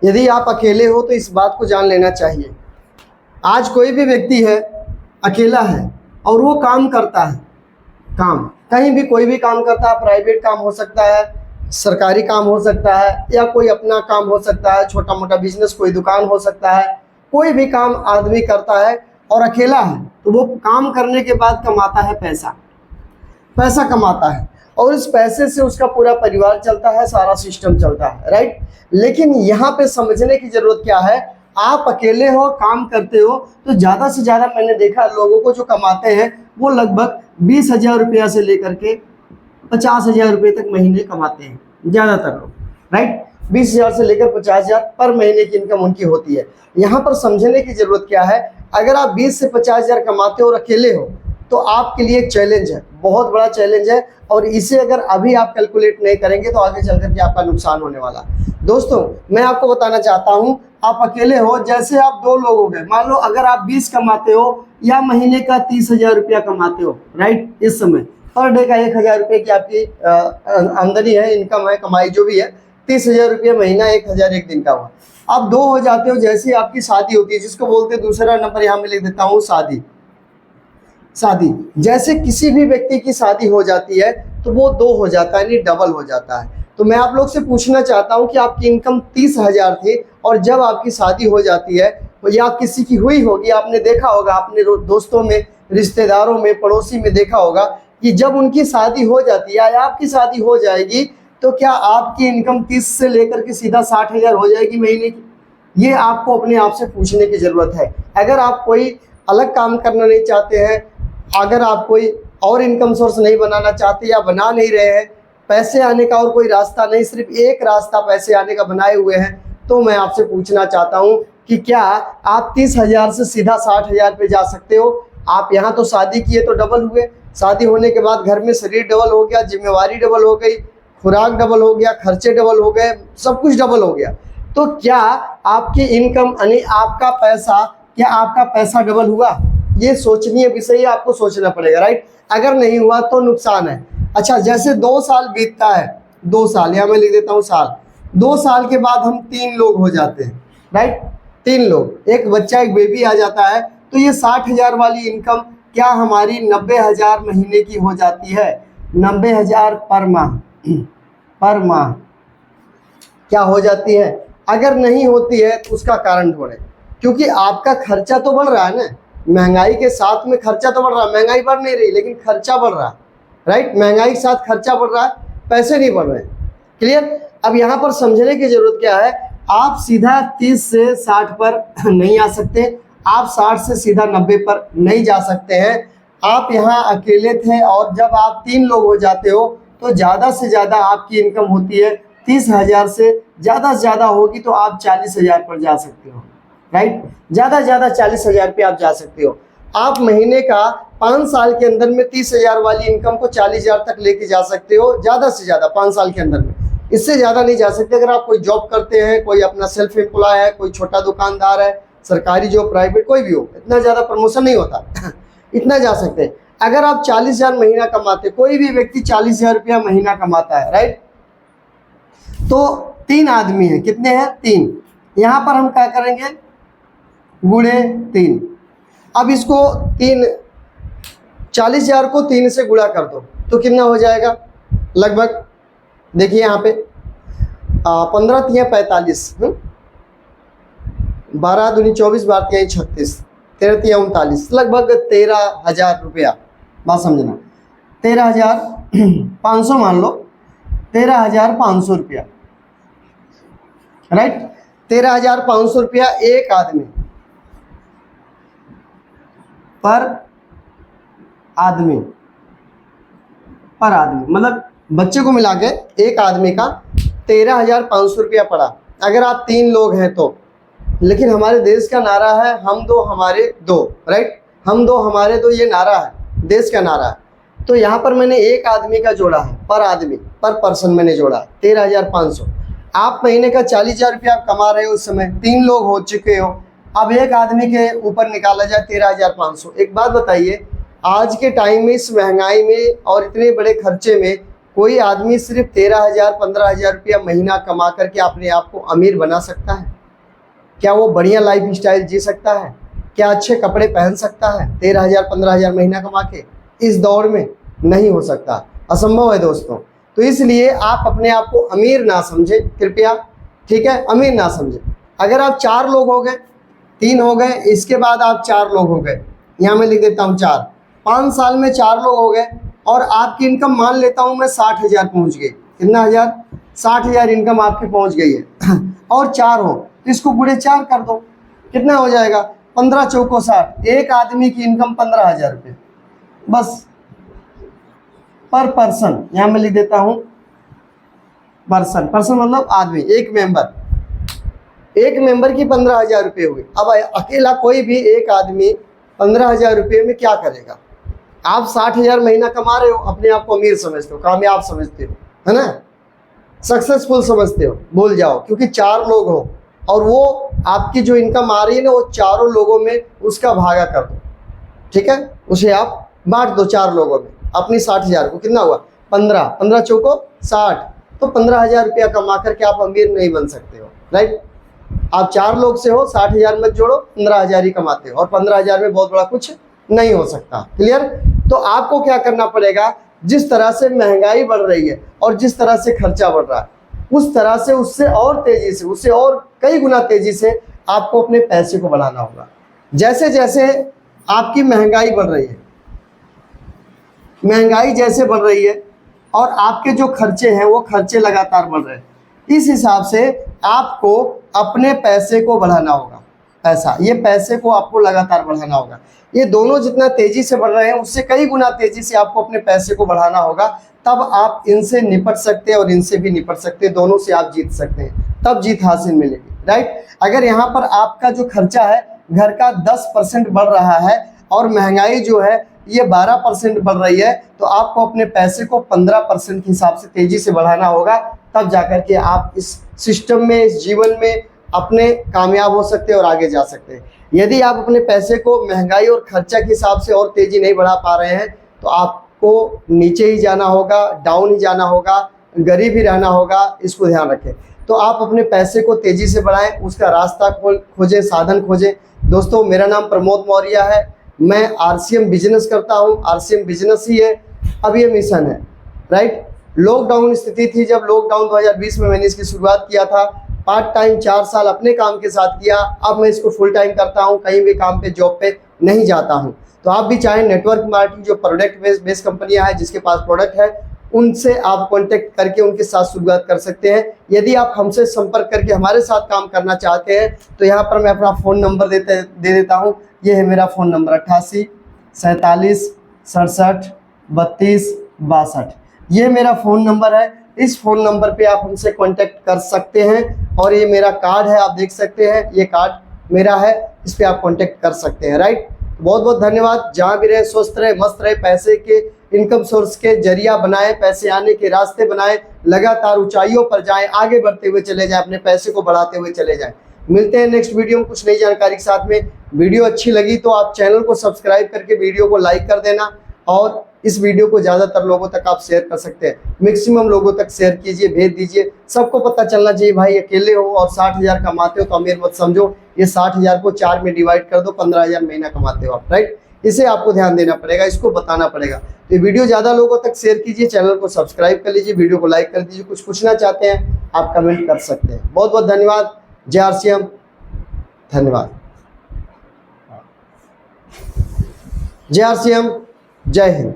यदि आप अकेले हो तो इस बात को जान लेना चाहिए। आज कोई भी व्यक्ति है, अकेला है और वो काम करता है, काम कहीं भी कोई भी काम करता है, प्राइवेट काम हो सकता है, सरकारी काम हो सकता है, या कोई अपना काम हो सकता है, छोटा मोटा बिजनेस, कोई दुकान हो सकता है, कोई भी काम आदमी करता है और अकेला है, तो वो काम करने के बाद कमाता है पैसा, पैसा कमाता है और इस पैसे से उसका पूरा परिवार चलता है, सारा सिस्टम चलता है, राइट। लेकिन यहाँ पे समझने की जरूरत क्या है, आप अकेले हो, काम करते हो, तो ज़्यादा से ज़्यादा मैंने देखा लोगों को जो कमाते हैं वो लगभग 20,000 रुपया से लेकर के 50,000 रुपये तक महीने कमाते हैं ज़्यादातर लोग, राइट। 20,000 से लेकर 50,000 पर महीने की इनकम उनकी होती है। यहाँ पर समझने की ज़रूरत क्या है, अगर आप 20 से 50,000 कमाते हो और अकेले हो तो आपके लिए एक चैलेंज है, बहुत बड़ा चैलेंज है, और इसे अगर अभी आप कैलकुलेट नहीं करेंगे तो आगे चल करके आपका नुकसान होने वाला है। दोस्तों मैं आपको बताना चाहता हूँ, आप अकेले हो, जैसे आप दो लोग हो गए, मान लो अगर आप 20 कमाते हो या महीने का 30,000 रुपया कमाते हो, राइट, इस समय पर डे का 1,000 रुपये की आपकी आमदनी है, इनकम है, कमाई जो भी है, 30,000 रुपया महीना, 1,000 एक दिन का हुआ। आप दो हो जाते हो, जैसे आपकी शादी होती है, जिसको बोलते हैं, दूसरा नंबर यहाँ में लिख देता हूँ, शादी। शादी जैसे किसी भी व्यक्ति की शादी हो जाती है तो वो दो हो जाता है, यानी डबल हो जाता है। तो मैं आप लोग से पूछना चाहता हूं कि आपकी इनकम 30,000 थी और जब आपकी शादी हो जाती है, या किसी की हुई होगी, आपने देखा होगा, अपने दोस्तों में, रिश्तेदारों में, पड़ोसी में देखा होगा कि जब उनकी शादी हो जाती है या आपकी शादी हो जाएगी तो क्या आपकी इनकम 30 से लेकर के सीधा 60,000 हो जाएगी महीने की? ये आपको अपने आप से पूछने की ज़रूरत है। अगर आप कोई अलग काम करना नहीं चाहते हैं, अगर आप कोई और इनकम सोर्स नहीं बनाना चाहते या बना नहीं रहे हैं, पैसे आने का और कोई रास्ता नहीं, सिर्फ एक रास्ता पैसे आने का बनाए हुए हैं, तो मैं आपसे पूछना चाहता हूं कि क्या आप 30,000 से सीधा 60,000 पे जा सकते हो? आप यहाँ तो शादी किए तो डबल हुए, शादी होने के बाद घर में शरीर डबल हो गया, जिम्मेवारी डबल हो गई, खुराक डबल हो गया, खर्चे डबल हो गए, सब कुछ डबल हो गया। तो क्या आपकी इनकम यानी आपका पैसा, क्या आपका पैसा डबल हुआ? ये सोचनीय विषय है, आपको सोचना पड़ेगा, राइट। अगर नहीं हुआ तो नुकसान है। अच्छा, जैसे 2 साल बीतता है, 2 साल, या मैं लिख देता हूँ साल, 2 साल के बाद हम 3 लोग हो जाते हैं, राइट, 3 लोग, एक बच्चा, एक बेबी आ जाता है, तो ये 60,000 वाली इनकम क्या हमारी 90,000 महीने की हो जाती है? 90,000 पर माह, पर माह क्या हो जाती है? अगर नहीं होती है तो उसका कारण ढूंढें, क्योंकि आपका खर्चा तो बढ़ रहा है ना, महंगाई के साथ में खर्चा तो बढ़ रहा है, महंगाई बढ़ नहीं रही लेकिन खर्चा बढ़ रहा है, राइट। महंगाई के साथ खर्चा बढ़ रहा है, पैसे नहीं बढ़ रहे। क्लियर? अब यहाँ पर समझने की जरूरत क्या है, आप सीधा 30 से 60 पर नहीं आ सकते, आप 60 से सीधा 90 पर नहीं जा सकते हैं। आप यहाँ अकेले थे और जब आप 3 लोग हो जाते हो तो ज़्यादा से ज़्यादा आपकी इनकम होती है 30,000 से ज़्यादा होगी तो आप 40,000 पर जा सकते हो, राइट। ज़्यादा 40,000 पे आप जा सकते हो। आप महीने का 5 साल के अंदर में 30,000 वाली इनकम को 40,000 तक लेके जा सकते हो, ज़्यादा से ज़्यादा 5 साल के अंदर में, इससे ज़्यादा नहीं जा सकते। अगर आप कोई जॉब करते हैं, कोई अपना सेल्फ एम्प्लॉय है, कोई छोटा दुकानदार है, सरकारी जॉब, प्राइवेट, कोई भी हो, इतना ज़्यादा प्रमोशन नहीं होता इतना जा सकते हैं। अगर आप 40,000 महीना कमाते, कोई भी व्यक्ति 40,000 रुपया महीना कमाता है, राइट, तो 3 आदमी हैं, कितने हैं? 3। यहाँ पर हम क्या करेंगे, गुणे 3। अब इसको 40,000 को 3 से गुणा कर दो तो कितना हो जाएगा लगभग, देखिए यहाँ पे 15 तिया 45, 12 दूनी 24, 12 तिया 36, 13 तिया 39, लगभग 13,000 रुपया। बात समझना, 13,500 मान लो, 13,500 रुपया, राइट। 13,500 रुपया एक आदमी पर आदमी, मतलब बच्चे को मिला के एक आदमी का 13,500 रुपया पड़ा, अगर आप 3 लोग हैं तो। लेकिन हमारे देश का नारा है हम दो हमारे दो, राइट, हम दो हमारे दो, ये नारा है, देश का नारा है। तो यहाँ पर मैंने एक आदमी का जोड़ा है, पर आदमी, पर पर्सन मैंने जोड़ा 13,500। आप महीने का 40,000 रुपया आप कमा रहे हो, उस समय 3 लोग हो चुके हो, अब एक आदमी के ऊपर निकाला जाए 13,500। एक बात बताइए, आज के टाइम में, इस महंगाई में और इतने बड़े खर्चे में, कोई आदमी सिर्फ 13,000 15,000 रुपया महीना कमा करके अपने आप को अमीर बना सकता है? क्या वो बढ़िया लाइफ स्टाइल जी सकता है? क्या अच्छे कपड़े पहन सकता है 13,000 15,000 महीना कमा के? इस दौर में नहीं हो सकता, असंभव है दोस्तों। तो इसलिए आप अपने आप को अमीर ना समझें कृपया, ठीक है, अमीर ना समझें। अगर आप 4 लोग हो गए, 3 हो गए, इसके बाद आप 4 लोग हो गए, यहाँ मैं लिख देता हूँ 4, 5 साल में 4 लोग हो गए और आपकी इनकम मान लेता हूँ मैं 60,000 पहुँच गई। कितना हज़ार? 60,000 इनकम आपकी पहुँच गई है और 4 हो तो इसको गुणे 4 कर दो, कितना हो जाएगा? 15 चौको 60, एक आदमी की इनकम 15,000 रुपये बस पर पर्सन। यहाँ मैं लिख देता हूँ पर्सन, पर्सन मतलब आदमी, एक मेंबर की 15,000 रुपये हुए। अब अकेला कोई भी एक आदमी 15,000 रुपये में क्या करेगा? आप 60,000 महीना कमा रहे हो, अपने आप को अमीर समझते हो, कामयाब समझते हो, है ना, सक्सेसफुल समझते हो, भूल जाओ, क्योंकि 4 लोग हो और वो आपकी जो इनकम आ रही है ना, वो चारों लोगों में उसका भागा कर दो, ठीक है, उसे आप बांट दो 4 लोगों में। अपनी 60,000 को कितना हुआ? 15, 15 चौको 60, तो 15,000 रुपया कमा करके आप अमीर नहीं बन सकते हो, राइट। आप 4 लोग से हो, 60,000 मत जोड़ो, 15,000 ही कमाते हो और 15,000 में बहुत बड़ा कुछ नहीं हो सकता। क्लियर? तो आपको क्या करना पड़ेगा, जिस तरह से महंगाई बढ़ रही है और जिस तरह से खर्चा बढ़ रहा है, उस तरह से उससे और तेजी से, उससे और कई गुना तेजी से आपको अपने पैसे को बढ़ाना होगा। जैसे जैसे आपकी महंगाई बढ़ रही है, महंगाई जैसे बढ़ रही है और आपके जो खर्चे हैं वो खर्चे लगातार बढ़ रहे हैं, इस हिसाब से आपको अपने पैसे को बढ़ाना होगा। पैसा, ये पैसे को आपको लगातार बढ़ाना होगा। ये दोनों जितना तेजी से बढ़ रहे हैं उससे कई गुना तेजी से आपको अपने पैसे को बढ़ाना होगा, तब आप इनसे निपट सकते हैं और इनसे भी निपट सकते हैं, दोनों से आप जीत सकते हैं, तब जीत हासिल मिलेगी, राइट। अगर यहाँ पर आपका जो खर्चा है घर का 10% बढ़ रहा है और महंगाई जो है ये 12% बढ़ रही है, तो आपको अपने पैसे को 15% के हिसाब से तेजी से बढ़ाना होगा, तब जाकर के आप इस सिस्टम में, इस जीवन में अपने कामयाब हो सकते हैं और आगे जा सकते हैं। यदि आप अपने पैसे को महंगाई और खर्चा के हिसाब से और तेजी नहीं बढ़ा पा रहे हैं तो आपको नीचे ही जाना होगा, डाउन ही जाना होगा, गरीब ही रहना होगा, इसको ध्यान रखें। तो आप अपने पैसे को तेजी से बढ़ाएं, उसका रास्ता खोजें, साधन खोजें। दोस्तों, मेरा नाम प्रमोद मौर्य है, मैं RCM बिजनेस करता हूँ, RCM बिजनेस ही है, अब ये मिशन है, राइट। लॉकडाउन स्थिति थी, जब लॉकडाउन 2020 में मैंने इसकी शुरुआत किया था, पार्ट टाइम 4 साल अपने काम के साथ किया, अब मैं इसको फुल टाइम करता हूँ, कहीं भी काम पे, जॉब पे नहीं जाता हूँ। तो आप भी चाहें नेटवर्क मार्केटिंग, जो प्रोडक्ट बेस्ड कंपनियां हैं जिसके पास प्रोडक्ट है, उनसे आप कांटेक्ट करके उनके साथ शुरुआत कर सकते हैं। यदि आप हमसे संपर्क करके हमारे साथ काम करना चाहते हैं तो यहाँ पर मैं अपना फ़ोन नंबर दे देता हूँ। ये है मेरा फ़ोन नंबर 88 47 67 32 62, ये मेरा फ़ोन नंबर है। इस फ़ोन नंबर पे आप हमसे कांटेक्ट कर सकते हैं और ये मेरा कार्ड है, आप देख सकते हैं, ये कार्ड मेरा है, इस पर आप कांटेक्ट कर सकते हैं, राइट। बहुत बहुत धन्यवाद। जहाँ भी रहे स्वस्थ रहे, मस्त रहे, पैसे के इनकम सोर्स के जरिया बनाए, पैसे आने के रास्ते बनाए, लगातार ऊंचाइयों पर जाएं, आगे बढ़ते हुए चले जाएं, अपने पैसे को बढ़ाते हुए चले जाएं। मिलते हैं नेक्स्ट वीडियो में कुछ नई जानकारी के साथ में। वीडियो अच्छी लगी तो आप चैनल को सब्सक्राइब करके वीडियो को लाइक कर देना और इस वीडियो को ज़्यादातर लोगों तक आप शेयर कर सकते हैं, मैक्सिमम लोगों तक शेयर कीजिए, भेज दीजिए। सबको पता चलना चाहिए भाई, अकेले हो और 60,000 कमाते हो तो अमीर मत समझो, ये 60,000 को 4 में डिवाइड कर दो, 15,000 महीना कमाते हो आप, राइट। इसे आपको ध्यान देना पड़ेगा, इसको बताना पड़ेगा। तो वीडियो ज़्यादा लोगों तक शेयर कीजिए, चैनल को सब्सक्राइब कर लीजिए, वीडियो को लाइक कर दीजिए। कुछ पूछना चाहते हैं आप कमेंट कर सकते हैं। बहुत बहुत धन्यवाद। जय RCM, धन्यवाद। जय RCM, जय हिंद।